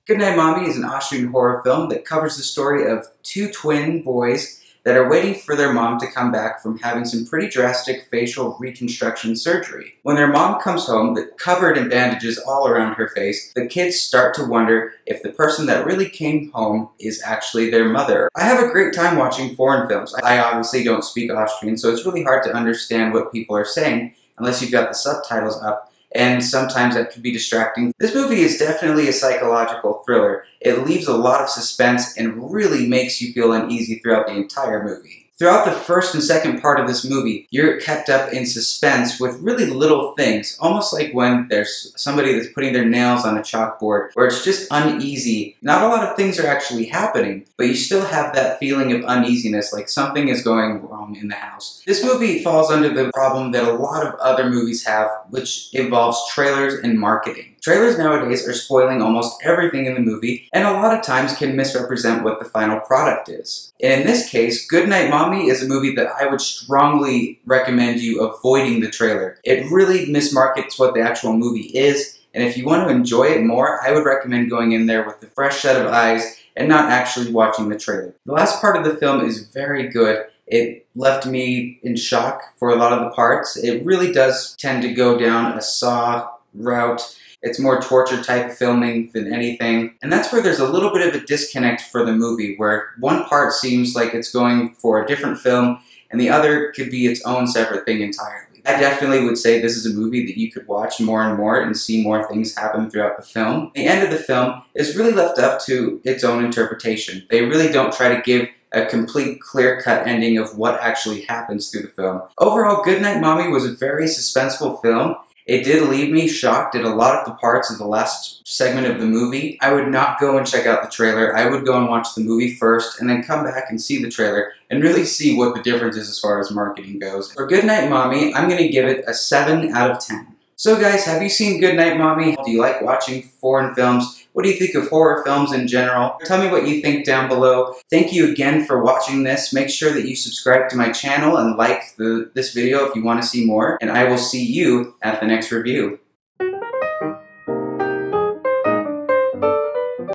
Goodnight Mommy is an Austrian horror film that covers the story of two twin boys that are waiting for their mom to come back from having some pretty drastic facial reconstruction surgery. When their mom comes home, covered in bandages all around her face, the kids start to wonder if the person that really came home is actually their mother. I have a great time watching foreign films. I obviously don't speak Austrian, so it's really hard to understand what people are saying unless you've got the subtitles up, and sometimes that can be distracting. This movie is definitely a psychological thriller. It leaves a lot of suspense and really makes you feel uneasy throughout the entire movie. Throughout the first and second part of this movie, you're kept up in suspense with really little things, almost like when there's somebody that's putting their nails on a chalkboard, where it's just uneasy. Not a lot of things are actually happening, but you still have that feeling of uneasiness, like something is going wrong in the house. This movie falls under the problem that a lot of other movies have, which involves trailers and marketing. Trailers nowadays are spoiling almost everything in the movie, and a lot of times can misrepresent what the final product is. And in this case, Goodnight Mommy is a movie that I would strongly recommend you avoiding the trailer. It really mismarkets what the actual movie is, and if you want to enjoy it more, I would recommend going in there with a fresh set of eyes and not actually watching the trailer. The last part of the film is very good. It left me in shock for a lot of the parts. It really does tend to go down a Saw route. It's more torture type of filming than anything. And that's where there's a little bit of a disconnect for the movie, where one part seems like it's going for a different film, and the other could be its own separate thing entirely. I definitely would say this is a movie that you could watch more and more and see more things happen throughout the film. The end of the film is really left up to its own interpretation. They really don't try to give a complete clear-cut ending of what actually happens through the film. Overall, Goodnight Mommy was a very suspenseful film. It did leave me shocked at a lot of the parts of the last segment of the movie. I would not go and check out the trailer. I would go and watch the movie first and then come back and see the trailer and really see what the difference is as far as marketing goes. For Goodnight Mommy, I'm going to give it a 7 out of 10. So guys, have you seen Goodnight Mommy? Do you like watching foreign films? What do you think of horror films in general? Tell me what you think down below. Thank you again for watching this. Make sure that you subscribe to my channel and like this video if you want to see more. And I will see you at the next review.